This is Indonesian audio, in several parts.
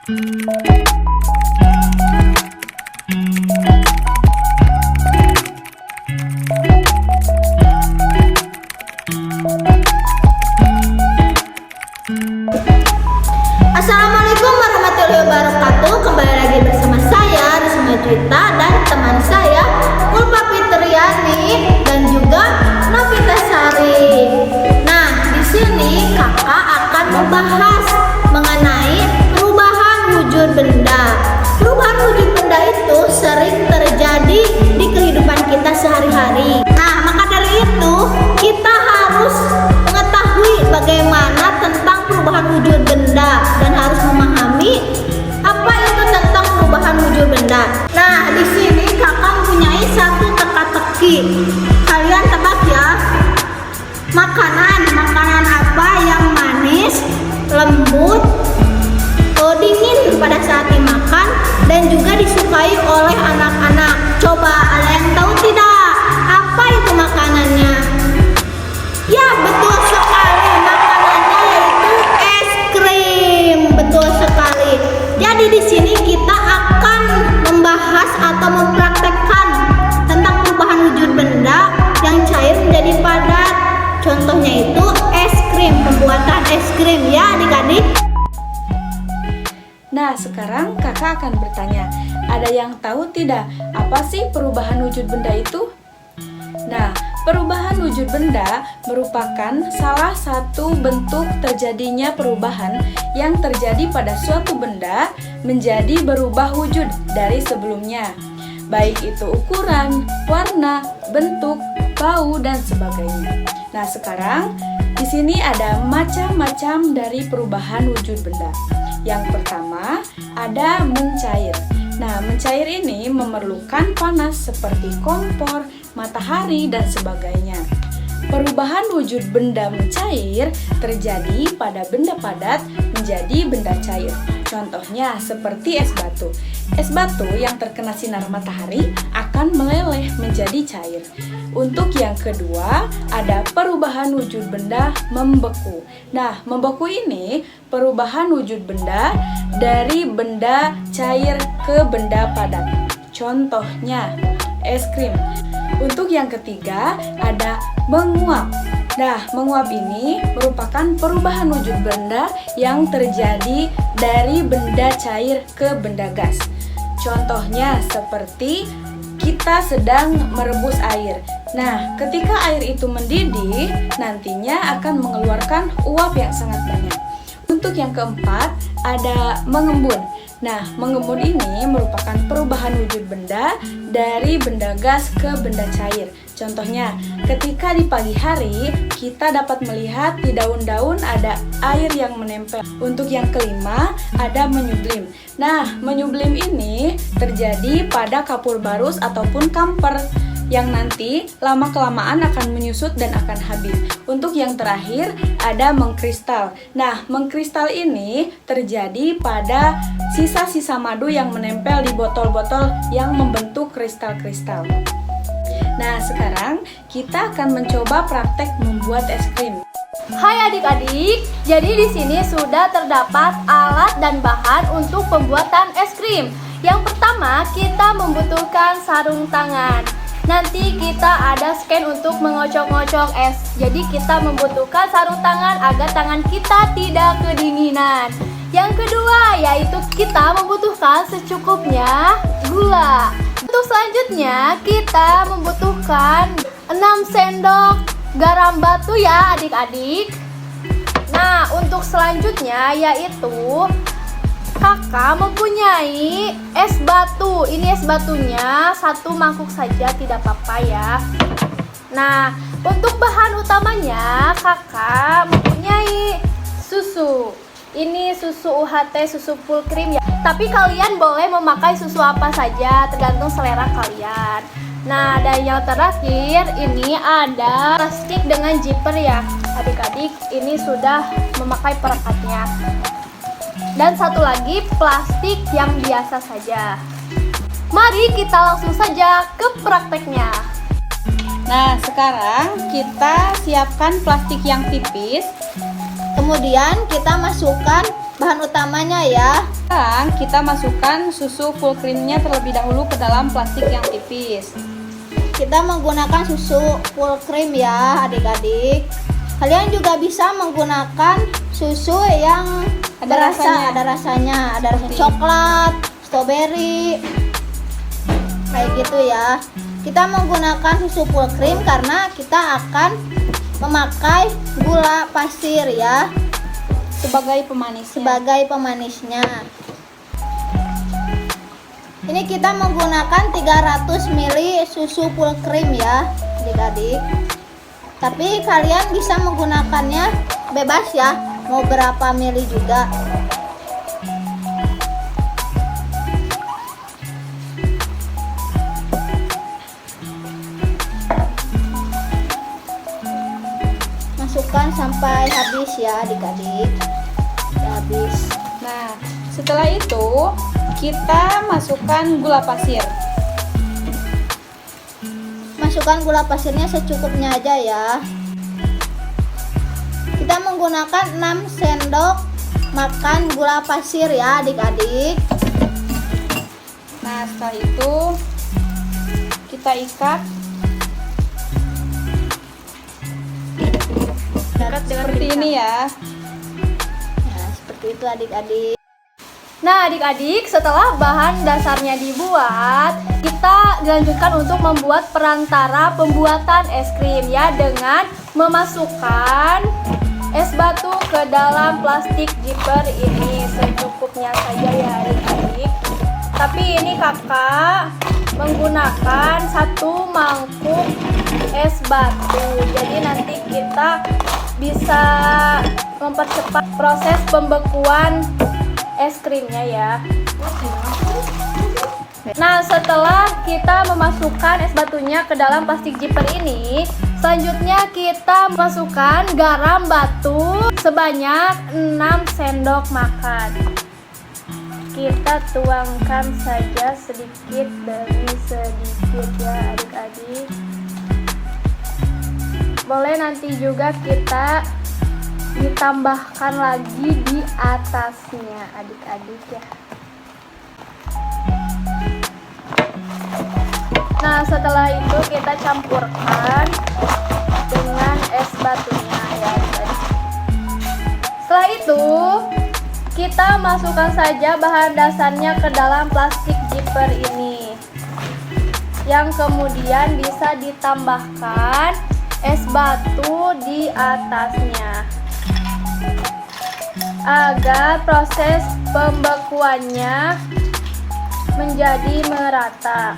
Assalamualaikum warahmatullahi wabarakatuh. Kembali lagi bersama saya Risma Juwita dan teman saya Ulfa Fitriani dan juga Novita Sari. Nah, di sini kakak akan membahas mengenai perubahan wujud benda. Perubahan wujud benda itu sering terjadi di kehidupan kita sehari-hari. Nah, maka dari itu kita harus mengetahui bagaimana tentang perubahan wujud benda dan harus memahami apa itu tentang perubahan wujud benda. Nah, di sini kakak mempunyai satu teka-teki. Kalian tebak ya. Makanan apa yang manis, lembut, dingin pada saat dimakan dan juga disukai oleh anak-anak. Coba ada yang tahu tidak? Apa itu makanannya? Ya, betul sekali. Makanannya yaitu es krim. Betul sekali. Jadi di sini kita akan membahas atau mempraktekkan tentang perubahan wujud benda yang cair menjadi padat. Contohnya itu es krim, pembuatan es krim ya adik-adik. Nah, sekarang kakak akan bertanya, ada yang tahu tidak apa sih perubahan wujud benda itu? Nah, perubahan wujud benda merupakan salah satu bentuk terjadinya perubahan yang terjadi pada suatu benda menjadi berubah wujud dari sebelumnya, baik itu ukuran, warna, bentuk, bau, dan sebagainya. Nah, sekarang di sini ada macam-macam dari perubahan wujud benda. Yang pertama, ada mencair. Nah, mencair ini memerlukan panas seperti kompor, matahari, dan sebagainya. Perubahan wujud benda mencair terjadi pada benda padat menjadi benda cair. Contohnya seperti es batu. Es batu yang terkena sinar matahari akan meleleh menjadi cair. Untuk yang kedua, ada perubahan wujud benda membeku. Nah, membeku ini perubahan wujud benda dari benda cair ke benda padat. Contohnya es krim. Untuk yang ketiga, ada menguap. Nah, menguap ini merupakan perubahan wujud benda yang terjadi dari benda cair ke benda gas. Contohnya seperti kita sedang merebus air. Nah, ketika air itu mendidih, nantinya akan mengeluarkan uap yang sangat banyak. Untuk yang keempat, ada mengembun. Nah, mengembun ini merupakan perubahan wujud benda dari benda gas ke benda cair. Contohnya, ketika di pagi hari, kita dapat melihat di daun-daun ada air yang menempel. Untuk yang kelima, ada menyublim. Nah, menyublim ini terjadi pada kapur barus ataupun kamper yang nanti lama-kelamaan akan menyusut dan akan habis. Untuk yang terakhir, ada mengkristal. Nah, mengkristal ini terjadi pada sisa-sisa madu yang menempel di botol-botol yang membentuk kristal-kristal. Nah, sekarang kita akan mencoba praktek membuat es krim. Hai adik-adik, jadi di sini sudah terdapat alat dan bahan untuk pembuatan es krim. Yang pertama, kita membutuhkan sarung tangan. Nanti kita ada scan untuk mengocok-ngocok es. Jadi kita membutuhkan sarung tangan agar tangan kita tidak kedinginan. Yang kedua, yaitu kita membutuhkan secukupnya gula. Untuk selanjutnya, kita membutuhkan 6 sendok garam batu ya adik-adik. Nah, untuk selanjutnya yaitu kakak mempunyai es batu. Ini es batunya 1 mangkuk saja, tidak apa-apa ya. Nah, untuk bahan utamanya kakak mempunyai susu. Ini susu UHT, susu full cream ya. Tapi kalian boleh memakai susu apa saja, tergantung selera kalian. Nah, dan yang terakhir ini ada plastik dengan zipper ya. Adik-adik, ini sudah memakai perekatnya. Dan satu lagi plastik yang biasa saja. Mari kita langsung saja ke prakteknya. Nah, sekarang kita siapkan plastik yang tipis. Kemudian kita masukkan bahan utamanya ya. Sekarang kita masukkan susu full creamnya terlebih dahulu ke dalam plastik yang tipis. Kita menggunakan susu full cream ya adik-adik. Kalian juga bisa menggunakan susu yang Ada rasanya. ada rasa coklat, stroberi, kayak gitu ya. Kita menggunakan susu full cream karena kita akan memakai gula pasir ya Sebagai pemanisnya. Ini kita menggunakan 300 ml susu full cream ya adik-adik. Tapi kalian bisa menggunakannya bebas ya, mau berapa mili juga. Masukkan sampai habis ya adik-adik. Habis. Nah, setelah itu kita masukkan gula pasir. Masukkan gula pasirnya secukupnya aja ya. Kita menggunakan 6 sendok makan gula pasir ya adik-adik. Nah, setelah itu kita ikat seperti ini ya. Nah, seperti itu adik-adik. Nah, adik-adik, setelah bahan dasarnya dibuat, kita dilanjutkan untuk membuat perantara pembuatan es krim ya, dengan memasukkan es batu ke dalam plastik zipper ini secukupnya saja ya adik-adik. Tapi ini kakak menggunakan 1 mangkuk es batu. Jadi nanti kita bisa mempercepat proses pembekuan es krimnya ya. Nah, setelah kita memasukkan es batunya ke dalam plastik zipper ini, selanjutnya kita masukkan garam batu sebanyak 6 sendok makan. Kita tuangkan saja sedikit demi sedikit ya adik-adik. Boleh nanti juga kita ditambahkan lagi di atasnya adik-adik ya. Nah, setelah itu kita campurkan dengan es batunya ya adik-adik. Setelah itu kita masukkan saja bahan dasarnya ke dalam plastik zipper ini, yang kemudian bisa ditambahkan es batu di atasnya agar proses pembekuannya menjadi merata.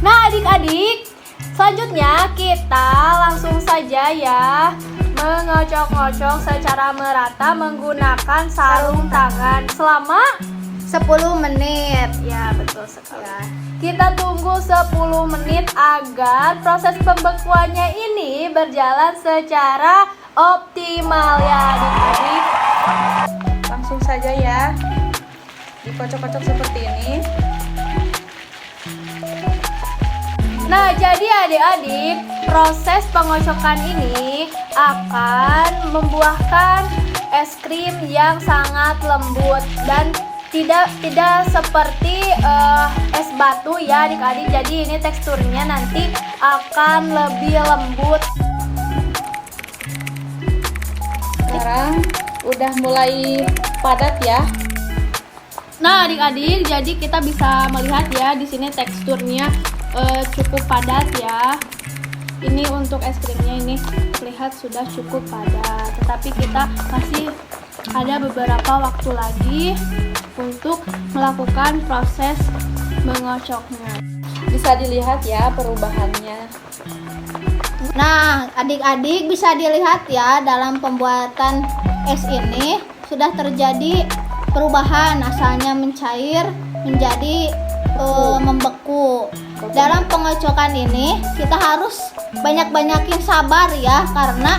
Nah adik-adik, selanjutnya kita langsung saja ya mengocok-ngocok secara merata menggunakan sarung tangan selama 10 menit. ya betul sekali. Kita tunggu 10 menit agar proses pembekuannya ini berjalan secara optimal ya adik-adik. Langsung saja ya, dikocok-kocok seperti ini. Nah, jadi adik-adik, proses pengocokan ini akan membuahkan es krim yang sangat lembut dan tidak seperti es batu ya adik-adik. Jadi ini teksturnya nanti akan lebih lembut. Sekarang udah mulai padat ya. Nah adik-adik, jadi kita bisa melihat ya di sini teksturnya cukup padat ya. Ini untuk es krimnya ini terlihat sudah cukup padat, tetapi kita masih ada beberapa waktu lagi untuk melakukan proses mengocoknya. Bisa dilihat ya perubahannya. Nah, adik-adik bisa dilihat ya dalam pembuatan es ini sudah terjadi perubahan, asalnya mencair menjadi membeku. Dalam pengocokan ini kita harus banyak-banyakin sabar ya, karena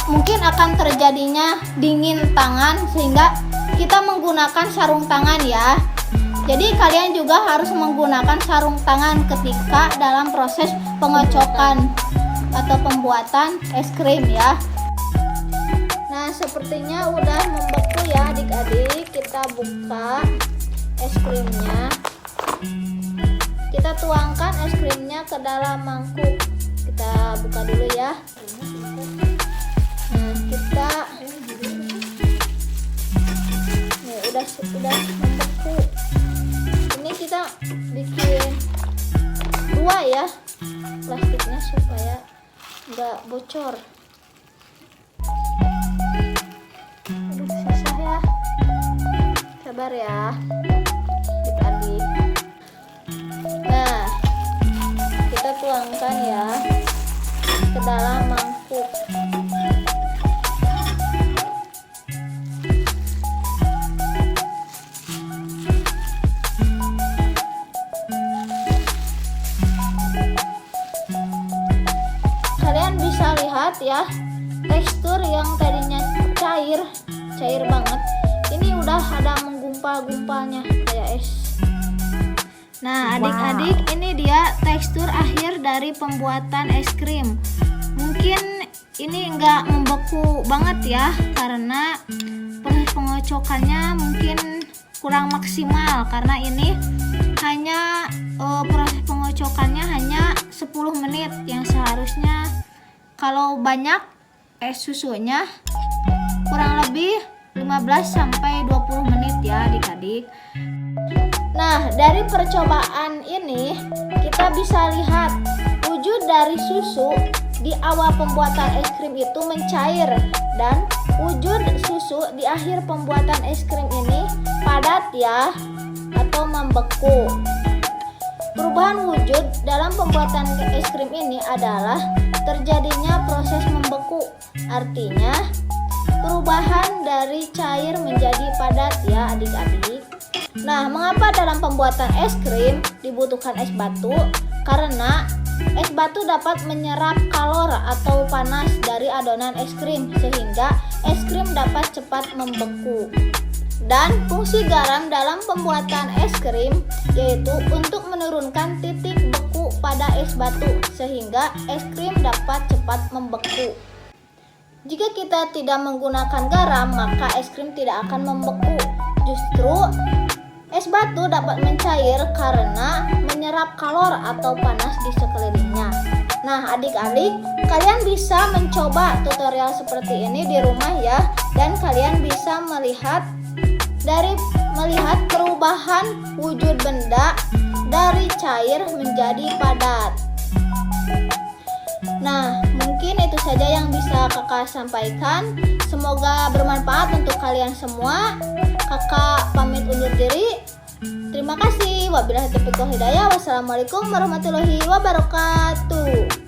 mungkin akan terjadinya dingin tangan sehingga kita menggunakan sarung tangan ya. Jadi kalian juga harus menggunakan sarung tangan ketika dalam proses pengocokan atau pembuatan es krim ya. Nah, sepertinya udah membeku ya adik-adik. Kita buka es krimnya. Kita tuangkan es krimnya ke dalam mangkuk. Kita buka dulu ya. Nah, kita nih udah membeku. Ini kita bikin 2 ya plastiknya supaya nggak bocor. Aduh, susah ya. Sabar ya adik-adik. Nah, kita tuangkan ya ke dalam mangkuk. Kalian bisa lihat ya, tekstur yang tadinya cair banget, ini udah ada menggumpal-gumpalnya kayak es. Nah, adik-adik, ini dia tekstur akhir dari pembuatan es krim. Mungkin ini enggak membeku banget ya, karena proses pengocokannya mungkin kurang maksimal, karena ini hanya proses pengocokannya hanya 10 menit yang seharusnya kalau banyak es susunya kurang lebih 15-20 menit ya adik-adik. Nah, dari percobaan ini kita bisa lihat wujud dari susu di awal pembuatan es krim itu mencair, dan wujud susu di akhir pembuatan es krim ini padat ya atau membeku. Perubahan wujud dalam pembuatan es krim ini adalah terjadinya proses membeku. Artinya perubahan dari cair menjadi padat ya adik-adik. Nah, mengapa dalam pembuatan es krim dibutuhkan es batu? Karena es batu dapat menyerap kalor atau panas dari adonan es krim sehingga es krim dapat cepat membeku. Dan fungsi garam dalam pembuatan es krim yaitu untuk menurunkan titik beku pada es batu sehingga es krim dapat cepat membeku. Jika kita tidak menggunakan garam, maka es krim tidak akan membeku. Justru es batu dapat mencair karena menyerap kalor atau panas di sekelilingnya. Nah, adik-adik, kalian bisa mencoba tutorial seperti ini di rumah ya, dan kalian bisa melihat perubahan wujud benda dari cair menjadi padat. Nah, mungkin itu saja yang bisa kakak sampaikan. Semoga bermanfaat untuk kalian semua. Kakak pamit undur diri. Terima kasih. Wabillahi taufiq wal hidayah. Wassalamualaikum warahmatullahi wabarakatuh.